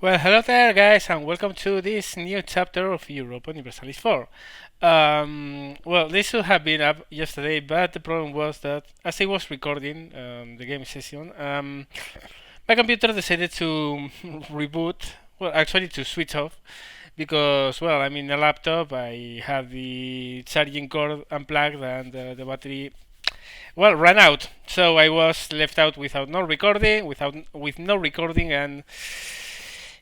Well, hello there, guys, and welcome to this new chapter of Europa Universalis 4. Well, this should have been up yesterday, but the problem was that as I was recording the game session, my computer decided to reboot, well, actually to switch off, because, well, I'm in a laptop, I have the charging cord unplugged, and the battery well ran out, so I was left out without no recording, with no recording, and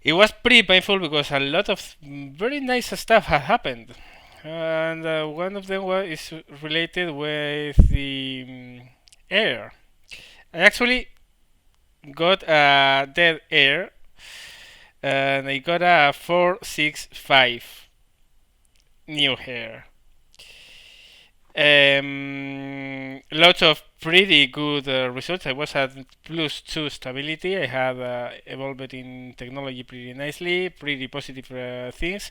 it was pretty painful because a lot of very nice stuff had happened, and one of them is related with the air. I actually got a dead air, and I got a 465 new hair. Lots of pretty good results. I was at +2 stability. I had evolved in technology pretty nicely, pretty positive things.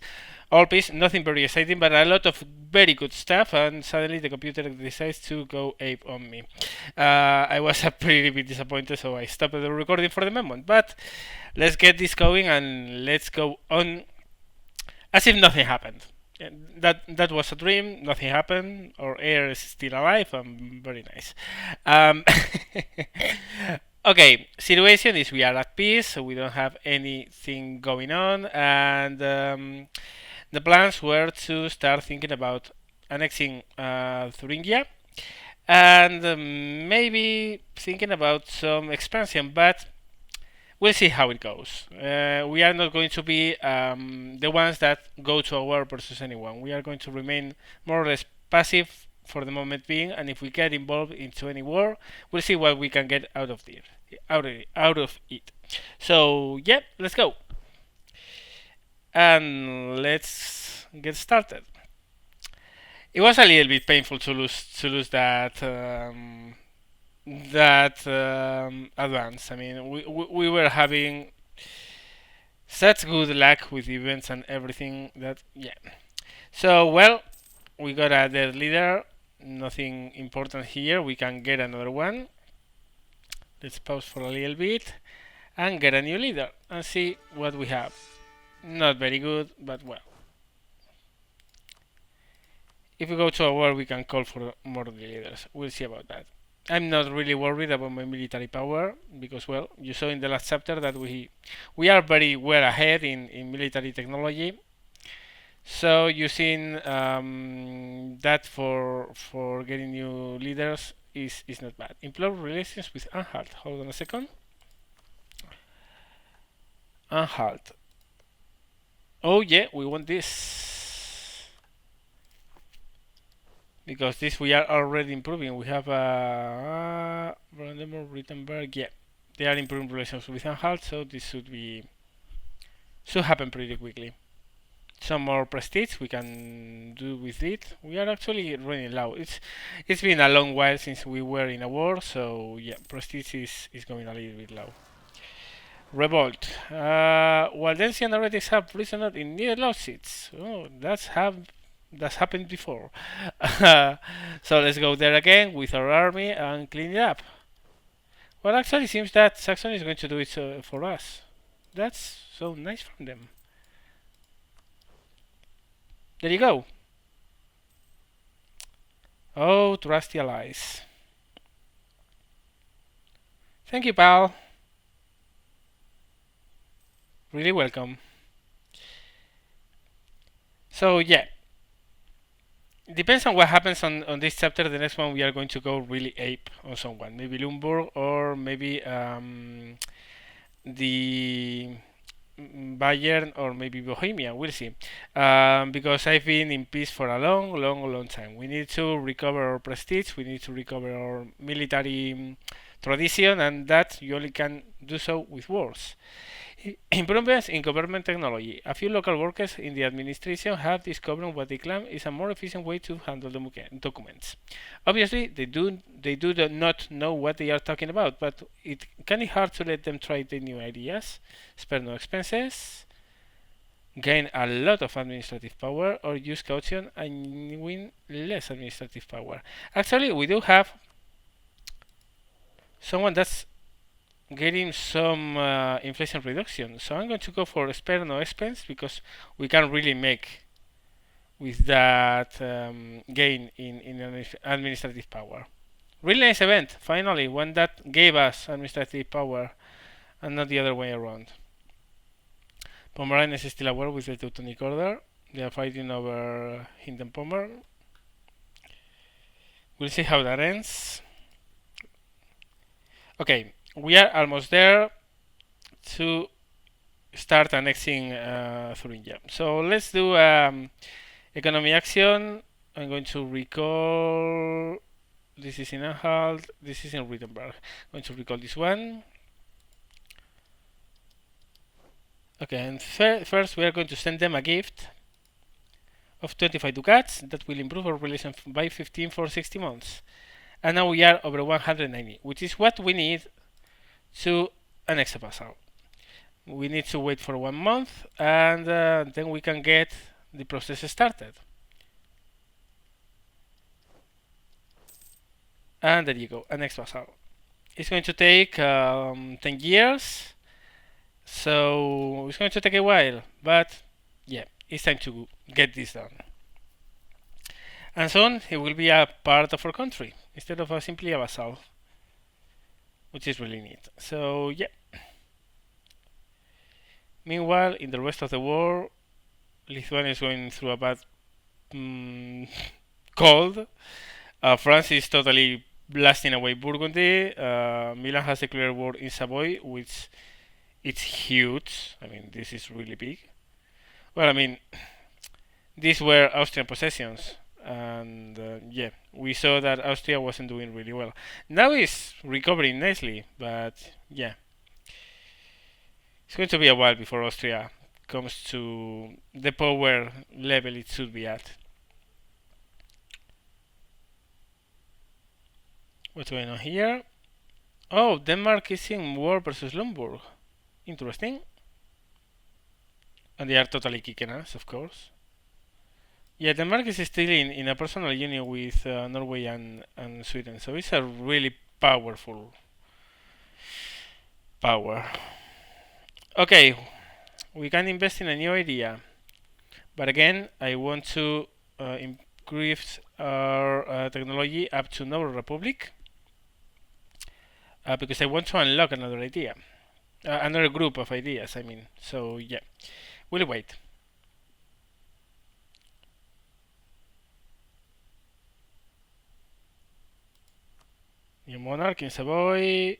All piece, nothing very exciting, but a lot of very good stuff. And suddenly the computer decides to go ape on me. I was a pretty bit disappointed, so I stopped the recording for the moment. But let's get this going and let's go on as if nothing happened. That was a dream. Nothing happened. Our air is still alive. Very nice. Um, okay, situation is we are at peace, so we don't have anything going on, and the plans were to start thinking about annexing Thuringia and maybe thinking about some expansion, but we'll see how it goes. We are not going to be the ones that go to a war versus anyone. We are going to remain more or less passive for the moment being, and if we get involved into any war, we'll see what we can get out of it. So yeah, let's go and let's get started. It was a little bit painful to lose that advance. I mean, we were having such good luck with events and everything that yeah. So well, we got a dead leader. Nothing important here. We can get another one. Let's pause for a little bit and get a new leader and see what we have. Not very good, but well. If we go to a war, we can call for more leaders. We'll see about that. I'm not really worried about my military power because, well, you saw in the last chapter that we are very well ahead in military technology. So using that for getting new leaders is not bad. Improve relations with Anhalt. Hold on a second. Anhalt. Oh yeah, we want this because this we are already improving. We have Brandenburg, Rittenberg. Yeah, they are improving relations with Anhalt, so this should happen pretty quickly. Some more prestige we can do with it. We are actually running low. It's been a long while since we were in a war, so yeah, prestige is going a little bit low. Revolt. Waldensian heretics have prisoners in near lawsuits. Oh, that's happened before. So let's go there again with our army and clean it up. Well, actually, it seems that Saxony is going to do it for us. That's so nice from them. There you go. Oh, trusty allies. Thank you, pal. Really welcome. So yeah, depends on what happens on this chapter. The next one we are going to go really ape on someone. Maybe Lumburg or maybe the Bayern or maybe Bohemia. We'll see. Because I've been in peace for a long time. We need to recover our prestige. We need to recover our military tradition, and that you only can do so with wars. Improvements in government technology. A few local workers in the administration have discovered what they claim is a more efficient way to handle documents. Obviously, they do not know what they are talking about, but it can be hard to let them try the new ideas, spare no expenses, gain a lot of administrative power, or use caution and win less administrative power. Actually, we do have someone that's getting some inflation reduction. So I'm going to go for spare no expense because we can really make with that gain in administrative power. Really nice event, finally, one that gave us administrative power and not the other way around. Pomeranian is still at war with the Teutonic Order. They are fighting over Hindenpommern. We'll see how that ends. Okay, we are almost there to start annexing Thuringia. So let's do economy action. I'm going to recall. This is in Anhalt. This is in Wittenberg. I'm going to recall this one. Okay, and first we are going to send them a gift of 25 ducats that will improve our relation by 15 for 60 months. And now we are over 190, which is what we need to annex a vassal. We need to wait for 1 month and then we can get the process started. And there you go, annex vassal. It's going to take 10 years, so it's going to take a while, but yeah, it's time to get this done. And soon it will be a part of our country instead of simply a vassal, which is really neat. So yeah. Meanwhile, in the rest of the world, Lithuania is going through a bad cold. France is totally blasting away Burgundy. Milan has declared war in Savoy, which it's huge. I mean, this is really big. Well, I mean, these were Austrian possessions, and yeah, we saw that Austria wasn't doing really well. Now it's recovering nicely, but yeah, it's going to be a while before Austria comes to the power level it should be at. What's going on here? Oh, Denmark is in war versus Luxembourg. Interesting. And they are totally kicking us, of course. Yeah, Denmark is still in a personal union with Norway and Sweden, so it's a really powerful power. Okay, we can invest in a new idea, but again, I want to increase our technology up to Noble Republic because I want to unlock another idea, another group of ideas. I mean, so yeah, we'll wait. New monarch in Savoy.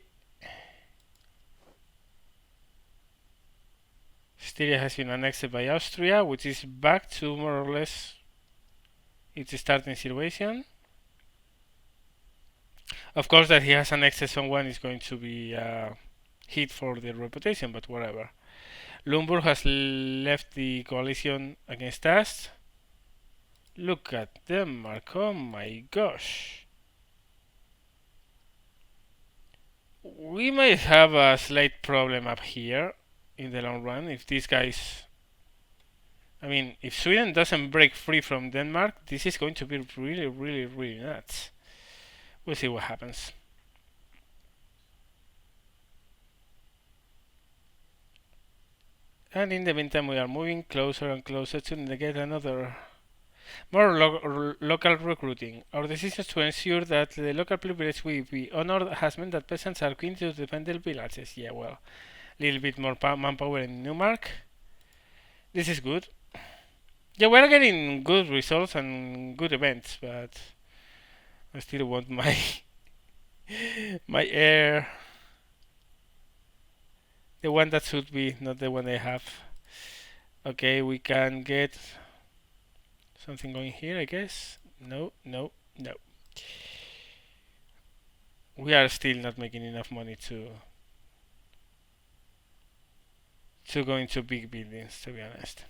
Styria has been annexed by Austria, which is back to more or less its starting situation. Of course, that he has annexed someone is going to be hit for their reputation, but whatever. Luxembourg has left the coalition against us. Look at Denmark, oh my gosh. We might have a slight problem up here in the long run if these guys. I mean, if Sweden doesn't break free from Denmark, this is going to be really, really, really nuts. We'll see what happens. And in the meantime, we are moving closer and closer to get another more local recruiting. Our decisions to ensure that the local privilege will be honored has meant that peasants are keen to defend their villages. Yeah, well, a little bit more manpower in Newmark. This is good. Yeah, we're getting good results and good events, but I still want my my heir, the one that should be, not the one I have. Okay, we can get something going here, I guess. No, no, no. We are still not making enough money to go into big buildings, to be honest.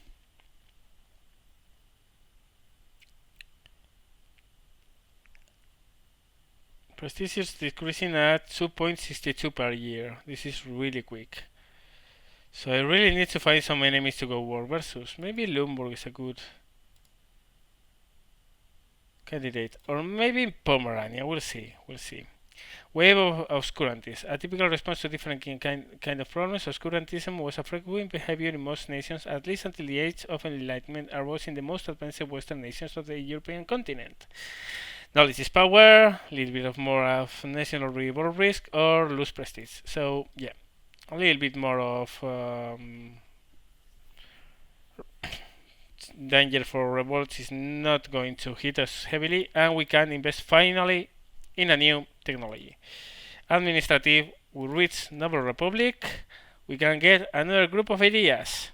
Prestige is decreasing at 2.62 per year. This is really quick. So I really need to find some enemies to go war versus. Maybe Luxembourg is a good candidate. Or maybe Pomerania. We'll see. We'll see. Wave of obscurantism. A typical response to different kind of problems, obscurantism was a frequent behavior in most nations, at least until the age of enlightenment arose in the most advanced Western nations of the European continent. Knowledge is power, a little bit of more of national revolt risk, or lose prestige. So, yeah, a little bit more of danger for revolts is not going to hit us heavily, and we can invest finally in a new technology. Administrative, we reach Noble Republic, we can get another group of ideas.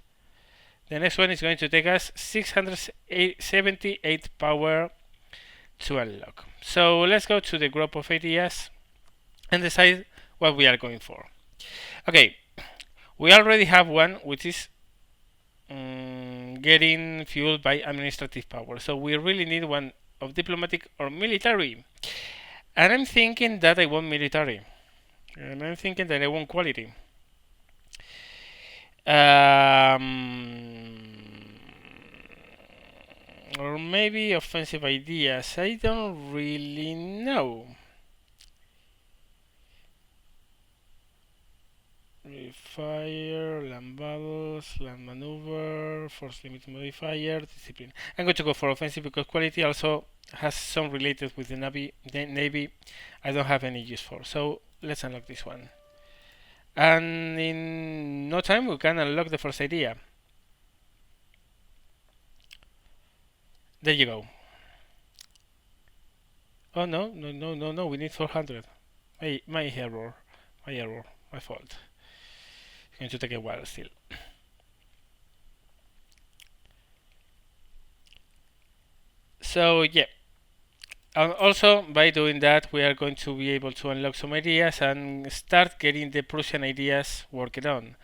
The next one is going to take us 678 power to unlock. So let's go to the group of ideas and decide what we are going for. Okay, we already have one which is getting fueled by administrative power. So we really need one of diplomatic or military. And I'm thinking that I want military. And I'm thinking that I want quality. Or maybe offensive ideas. I don't really know. Fire, land battles, land maneuver, force limit modifier, discipline. I'm going to go for offensive because quality also has some related with the navy I don't have any use for. So let's unlock this one. And in no time we can unlock the first idea. There you go. Oh no, we need 400. My error. My fault. It's going to take a while still. So yeah. And also by doing that we are going to be able to unlock some ideas and start getting the Prussian ideas worked on.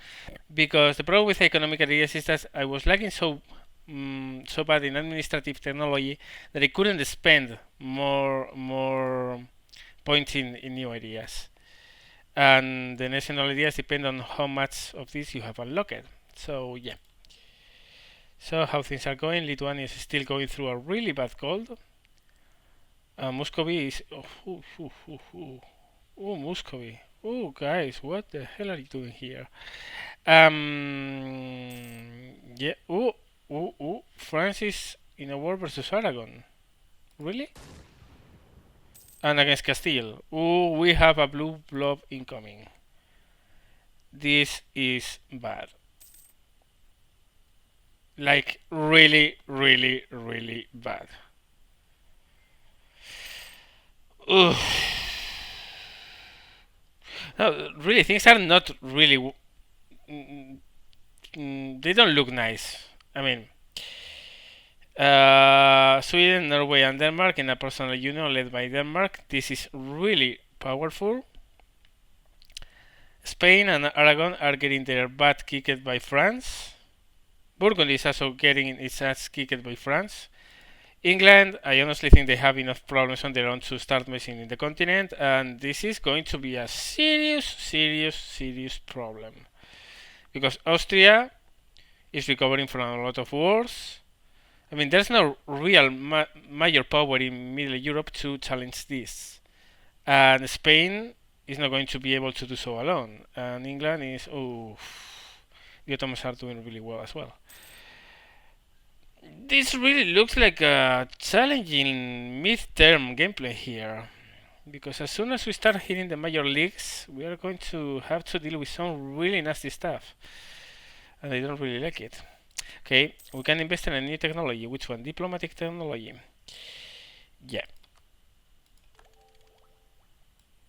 Because the problem with economic ideas is that I was lagging so bad in administrative technology that I couldn't spend more points in new ideas. And the national ideas depend on how much of this you have unlocked. So yeah. So how things are going? Lithuania is still going through a really bad cold. Muscovy is Muscovy. Oh guys, what the hell are you doing here? Yeah. France is in a war versus Aragon. Really? And against Castile. Oh, we have a blue blob incoming. This is bad. Like really, really, really bad. Ugh. No, really, things are not really. They don't look nice. I mean, Sweden, Norway, and Denmark in a personal union led by Denmark. This is really powerful. Spain and Aragon are getting their butt kicked by France. Burgundy is also getting its ass kicked by France. England, I honestly think they have enough problems on their own to start messing in the continent, and this is going to be a serious problem. Because Austria is recovering from a lot of wars. I mean, there's no real major power in Middle Europe to challenge this. And Spain is not going to be able to do so alone. And England is, the Ottomans are doing really well as well. This really looks like a challenging mid-term gameplay here. Because as soon as we start hitting the major leagues, we are going to have to deal with some really nasty stuff. And I don't really like it. Okay, we can invest in a new technology. Which one? Diplomatic technology. Yeah.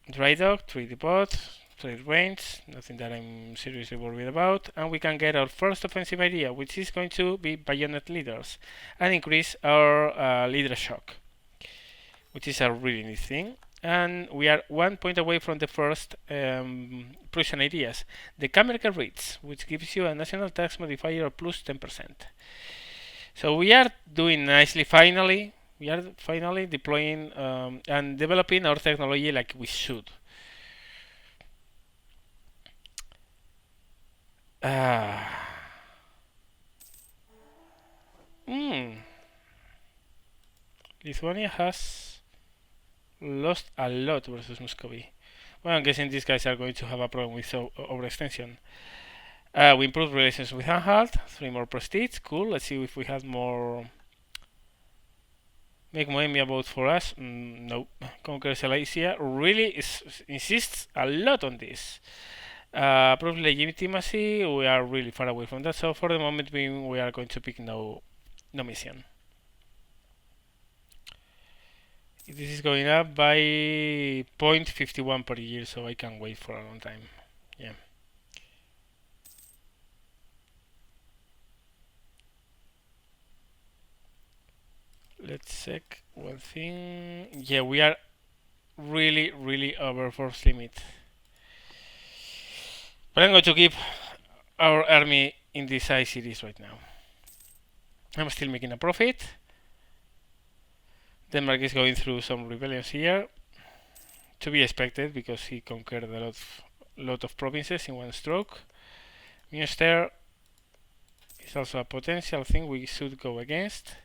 Dry dock, 3D pod, trade range, nothing that I'm seriously worried about. And we can get our first offensive idea, which is going to be bayonet leaders, and increase our leader shock, which is a really neat thing. And we are 1 point away from the first Prussian ideas, the Kammerker rates, which gives you a national tax modifier of plus 10%. So we are doing nicely finally. We are finally deploying and developing our technology like we should. Lithuania has lost a lot versus Muscovy. Well, I'm guessing these guys are going to have a problem with overextension. We improved relations with Anhalt. 3 more prestige. Cool. Let's see if we have more. Make Moemia vote for us. No. Conquer Silesia really insists a lot on this. Proof legitimacy. We are really far away from that. So for the moment, we are going to pick no mission. This is going up by 0.51 per year, so I can wait for a long time. Yeah. Let's check one thing. Yeah, we are really over force limit. But I'm going to keep our army in this I series right now. I'm still making a profit. Denmark is going through some rebellions here. To be expected because he conquered a lot of provinces in one stroke. Münster is also a potential thing we should go against.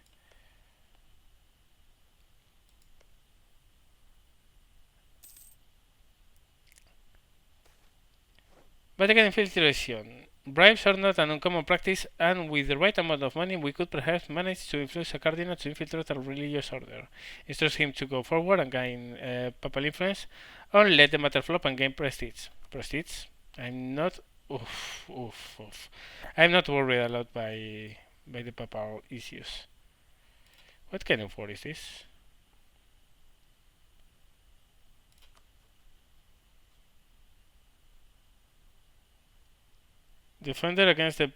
Vatican infiltration. Bribes are not an uncommon practice, and with the right amount of money, we could perhaps manage to influence a cardinal to infiltrate a religious order. Instruct him to go forward and gain papal influence, or let the matter flop and gain prestige. Prestige? I'm not. Oof. I'm not worried a lot by the papal issues. What kind of war is this? Defender against the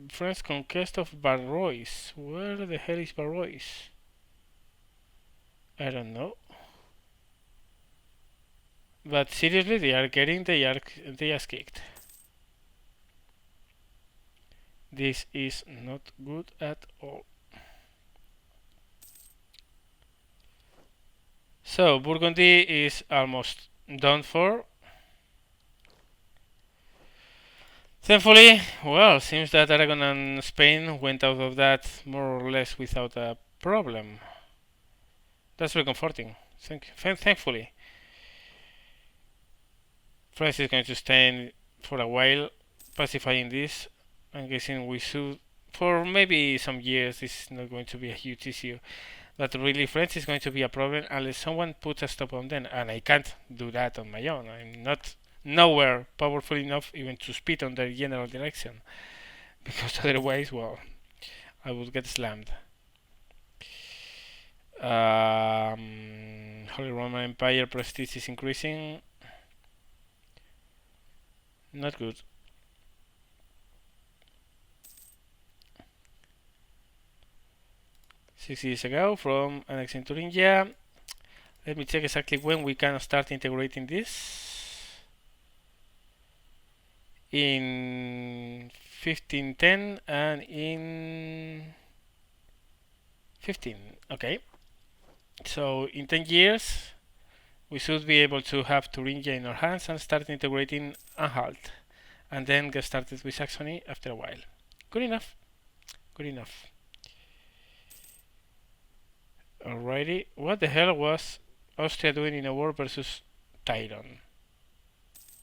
French conquest of Barrois. Where the hell is Barrois? I don't know. But seriously, they are getting their ass kicked. This is not good at all. So Burgundy is almost done for. Thankfully, well, seems that Aragon and Spain went out of that more or less without a problem. That's very comforting. Thankfully. France is going to stay for a while pacifying this. I'm guessing we should, for maybe some years, this is not going to be a huge issue. But really, France is going to be a problem unless someone puts a stop on them, and I can't do that on my own. I'm not nowhere powerful enough even to speed on their general direction, because otherwise, well, I would get slammed. Holy Roman Empire prestige is increasing. Not good. 6 years ago from annexing Thuringia. Let me check exactly when we can start integrating this. In 1510 and in 15. Okay. So in 10 years we should be able to have Thuringia in our hands and start integrating Anhalt, and then get started with Saxony after a while. Good enough. Good enough. Alrighty. What the hell was Austria doing in a war versus Tyrone?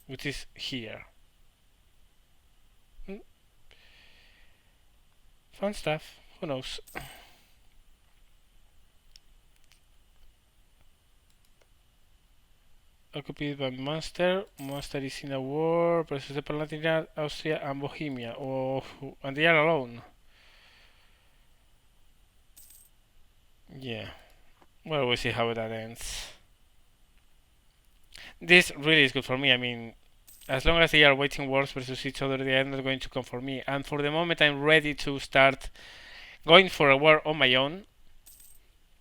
Which is here. Fun stuff. Who knows? Occupied by Munster. Munster is in a war versus the Palatinate, Austria, and Bohemia. Oh, and they are alone. Yeah. Well, we'll see how that ends. This really is good for me. I mean, as long as they are waging wars versus each other, they are not going to come for me. And for the moment, I'm ready to start going for a war on my own.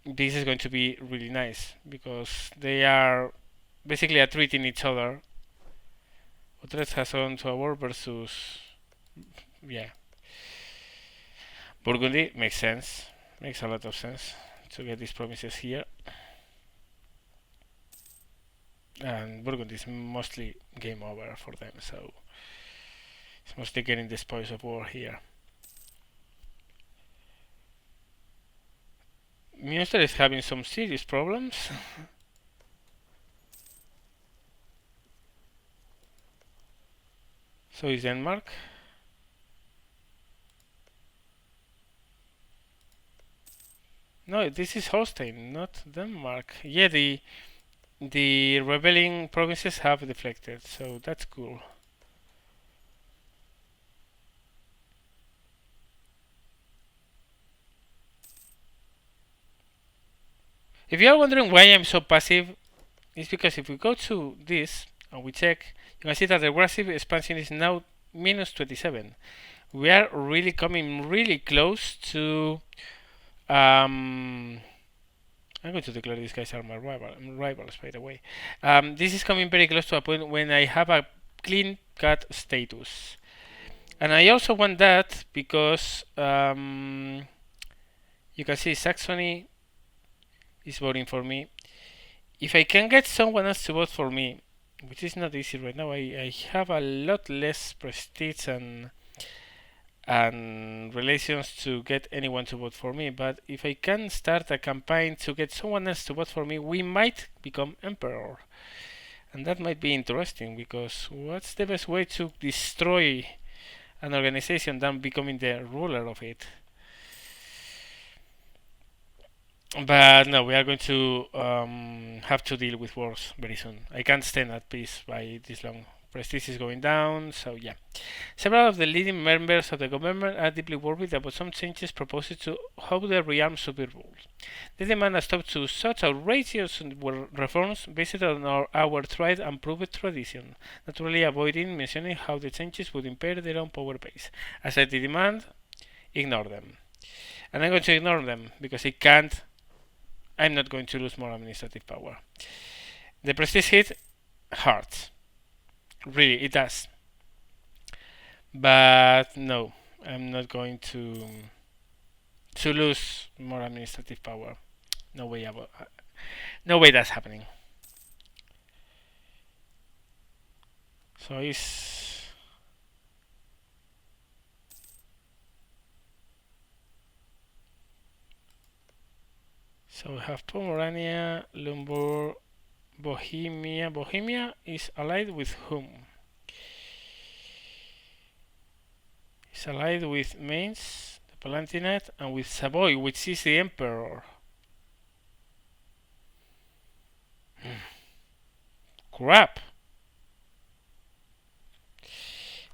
This is going to be really nice because they are basically treating each other. Utrecht has gone to a war versus. Yeah. Burgundy makes sense. Makes a lot of sense to get these provinces here. And Burgundy is mostly game over for them, so it's mostly getting the spoils of war here. Münster is having some serious problems. So is Denmark. No, this is Holstein, not Denmark. Yeah, the rebelling provinces have deflected, so that's cool. If you are wondering why I'm so passive, it's because if we go to this and we check, you can see that the aggressive expansion is now minus 27. We are really coming really close to. I'm going to declare these guys are my rivals, by the way. This is coming very close to a point when I have a clean cut status. And I also want that because you can see Saxony is voting for me. If I can get someone else to vote for me, which is not easy right now, I have a lot less prestige and relations to get anyone to vote for me. But if I can start a campaign to get someone else to vote for me, we might become emperor. And that might be interesting because what's the best way to destroy an organization than becoming the ruler of it? But no, we are going to have to deal with wars very soon. I can't stand at peace by this long. Prestige is going down, so yeah. Several of the leading members of the government are deeply worried about some changes proposed to how the realm should be ruled. They demand a stop to such outrageous reforms based on our tried and proved tradition, naturally avoiding mentioning how the changes would impair their own power base. As I demand, ignore them. And I'm going to ignore them because I'm not going to lose more administrative power. The prestige hit hurts. Really, it does. But no, I'm not going to lose more administrative power. No way about. No way that's happening. So it's. So we have Pomerania, Lumbur, Bohemia. Bohemia is allied with whom? It's allied with Mainz, the Palatinate, and with Savoy, which is the emperor. Crap!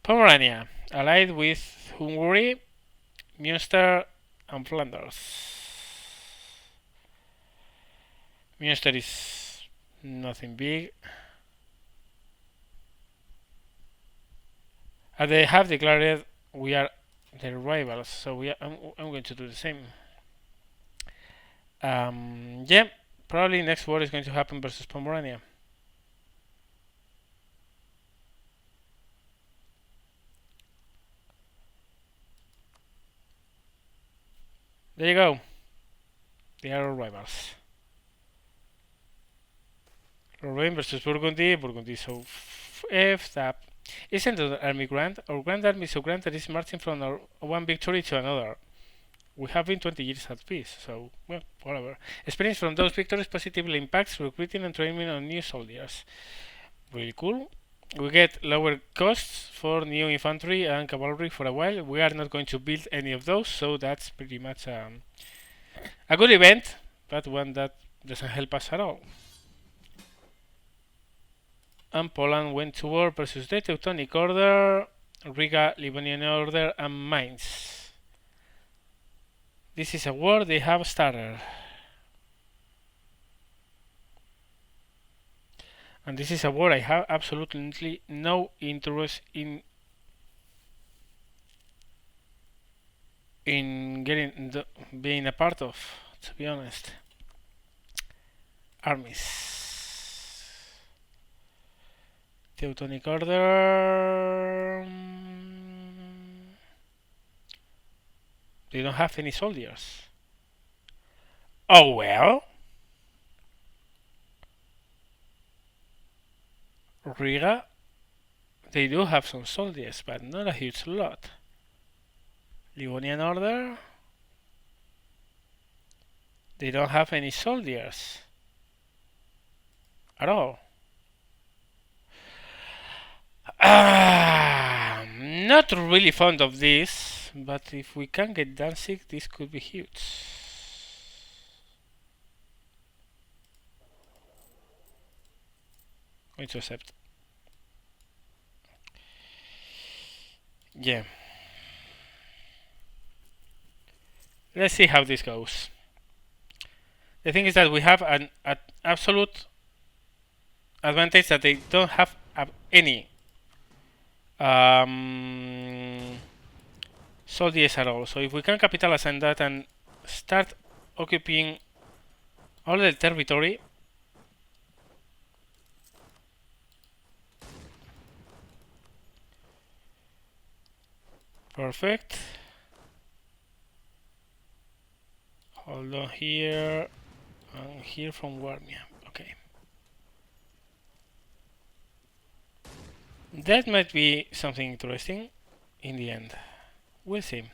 Pomerania, allied with Hungary, Munster, and Flanders. Munster is nothing big. They have declared we are their rivals, so I'm going to do the same. Yeah, probably next war is going to happen versus Pomerania. There you go. They are our rivals. Lorraine versus Burgundy. Burgundy so F tap. Isn't an army grand? Our grand army is so grand that it's marching from one victory to another. We have been 20 years at peace, so, well, whatever. Experience from those victories positively impacts recruiting and training on new soldiers. Really cool. We get lower costs for new infantry and cavalry for a while. We are not going to build any of those, so that's pretty much a good event, but one that doesn't help us at all. And Poland went to war versus the Teutonic Order, Riga, Livonian Order, and Mainz. This is a war they have started. And this is a war I have absolutely no interest in being a part of, to be honest. Armies. Teutonic Order. They don't have any soldiers. Oh well. Riga, they do have some soldiers, but not a huge lot. Livonian Order, they don't have any soldiers at all. not really fond of this, but if we can get Danzig, this could be huge. Going to accept. Yeah. Let's see how this goes. The thing is that we have an absolute advantage that they don't have any soldiers at all. So if we can capitalize on that and start occupying all the territory, perfect. Hold on here and here from Warmia. Okay. That might be something interesting in the end. We'll see.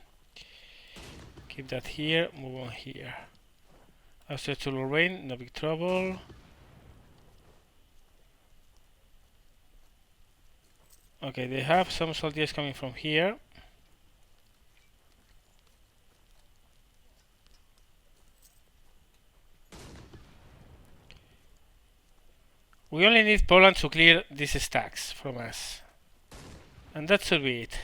Keep that here, move on here. Austria to Lorraine, no big trouble. Okay, they have some soldiers coming from here. We only need Poland to clear these stacks from us. And that should be it.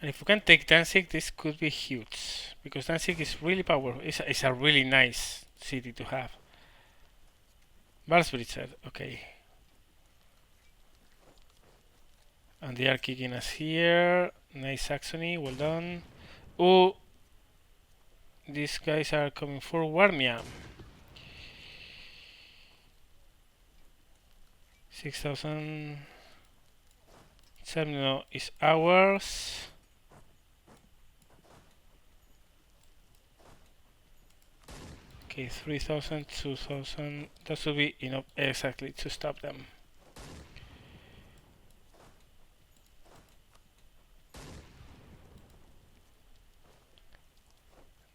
And if we can take Danzig, this could be huge. Because Danzig is really powerful. It's a really nice city to have. Balsbritzer, okay. And they are kicking us here. Nice Saxony, well done. Oh, these guys are coming for Warmia. 6,000. Terminal is ours. Okay, 3,000, 2,000. That should be enough exactly to stop them.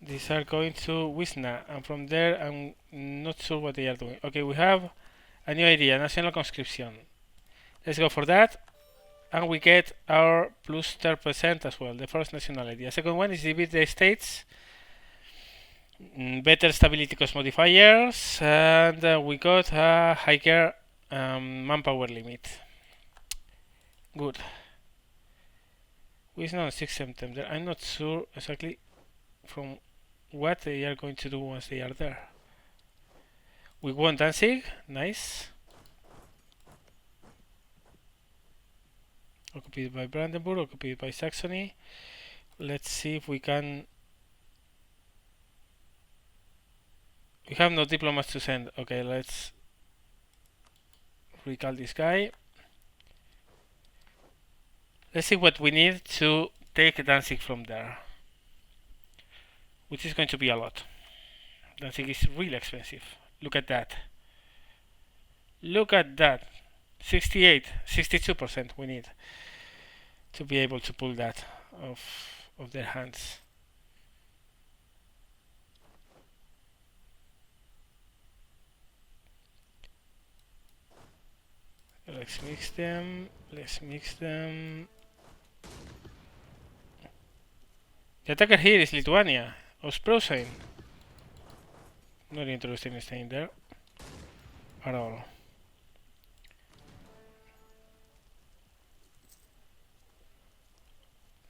These are going to Wisna, and from there I'm not sure what they are doing. Okay, we have a new idea, national conscription. Let's go for that. And we get our plus 30% as well, the first nationality. The second one is divide the states. Better stability cost modifiers, and we got a higher manpower limit. Good. Wisna on 6 September. I'm not sure exactly from what they are going to do once they are there. We won Danzig, nice. Occupied by Brandenburg, occupied by Saxony. Let's see if we can. We have no diplomats to send. Okay, let's recall this guy. Let's see what we need to take Danzig from there, which is going to be a lot. Danzig is really expensive. Look at that. Look at that. 68, 62% we need to be able to pull that of their hands. Let's mix them. Let's mix them. The attacker here is Lithuania. Osprosine. Not interested in staying there at all.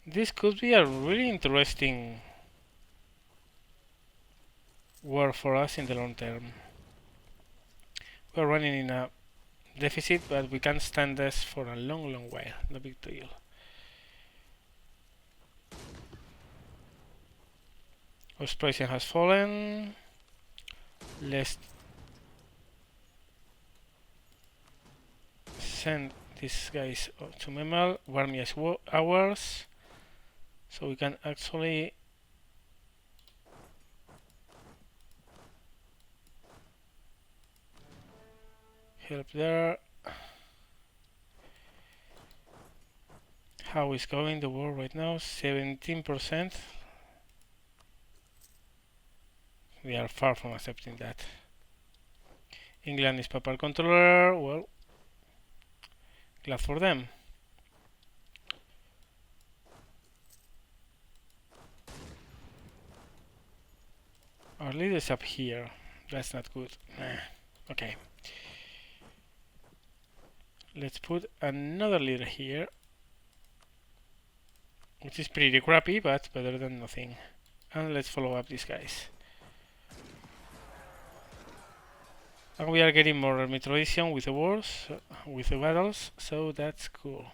This could be a really interesting war for us in the long term. We're running in a deficit, but we can stand this for a long while. No big deal. Osprosine has fallen. Let's send these guys to Memel. Warmia is ours. So we can actually help there. How is going the war right now? 17%. We are far from accepting that. England is papal controller. Well, Glad for them. Our leader is up here. That's not good. Okay. Let's put another leader here. Which is pretty crappy, but better than nothing. And let's follow up these guys. And we are getting more army tradition with the wars, with the battles, so that's cool.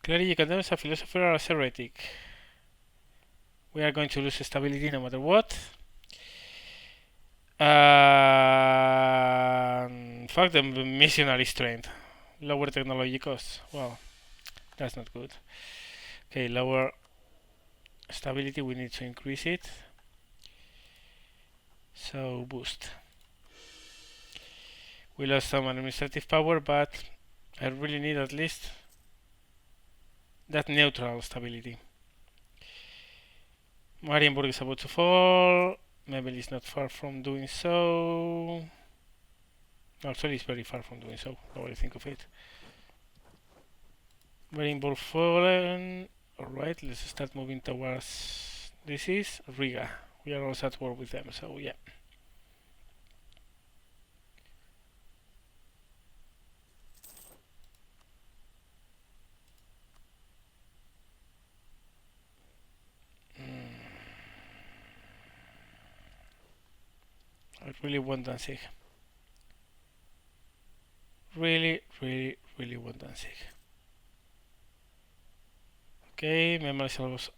Clearly you condemns a philosopher as heretic. We are going to lose stability no matter what. Fuck the missionary strength. Lower technology costs. Well, that's not good. Okay, lower stability, we need to increase it. So boost. We lost some administrative power, but I really need at least that neutral stability. Brandenburg is about to fall. Mabel is not far from doing so. Actually, it's very far from doing so. Now I think of it. Brandenburg fallen. Alright, let's start moving towards. This is Riga. We are also at war with them, so yeah. I really want Danzig. Really want Danzig. Okay, memory cell was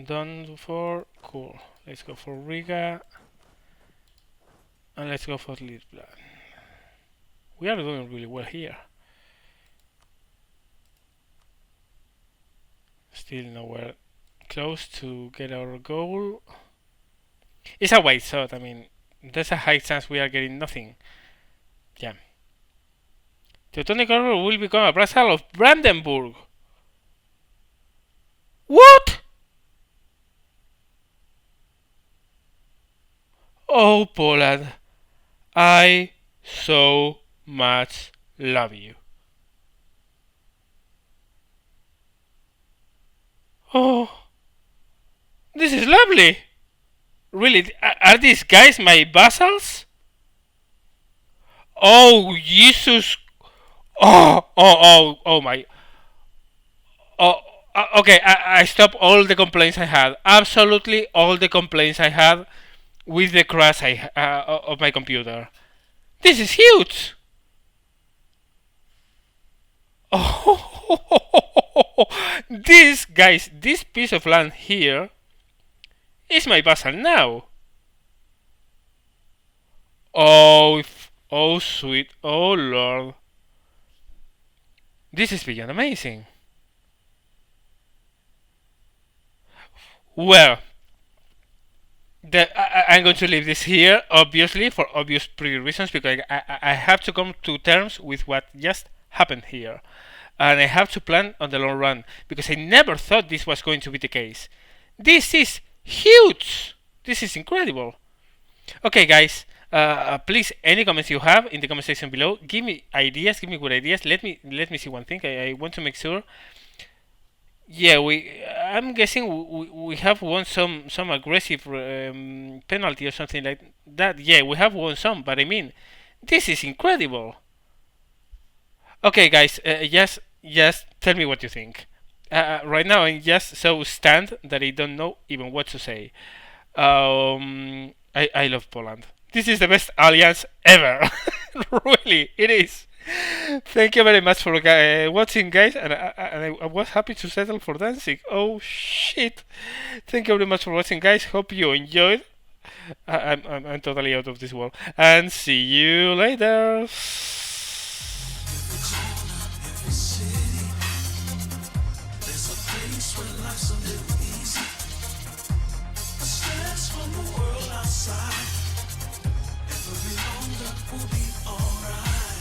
done for. Cool. Let's go for Riga. And let's go for Lisbon. We are doing really well here. Still nowhere close to get our goal. It's a wide shot, I mean, there's a high chance we are getting nothing. Yeah. Teutonic Order will become a vassal of Brandenburg. What? Oh, Poland, I so much love you. Oh, this is lovely. Really, are these guys my vassals? Oh, Jesus. Oh my. Oh, okay, I stopped all the complaints I had. Absolutely all the complaints I had with the crash of my computer. This is huge. Oh, this, guys, this piece of land here is my vassal now. Oh, oh sweet, oh lord. This is beyond amazing. Well, I'm going to leave this here, obviously, for obvious reasons, because I have to come to terms with what just happened here. And I have to plan on the long run, because I never thought this was going to be the case. This is huge! This is incredible. Okay, guys, please, any comments you have in the comment section below, give me ideas, give me good ideas. Let me see one thing. I want to make sure. Yeah, I'm guessing we have won some aggressive penalty or something like that. Yeah, we have won some, but I mean, this is incredible. Okay, guys, just tell me what you think. Right now, I'm just so stunned that I don't know even what to say. I love Poland. This is the best alliance ever. Really, it is. Thank you very much for watching, guys, and I was happy to settle for Danzig. Oh shit! Thank you very much for watching, guys. Hope you enjoyed. I'm totally out of this world, and see you later. Every longer will be alright.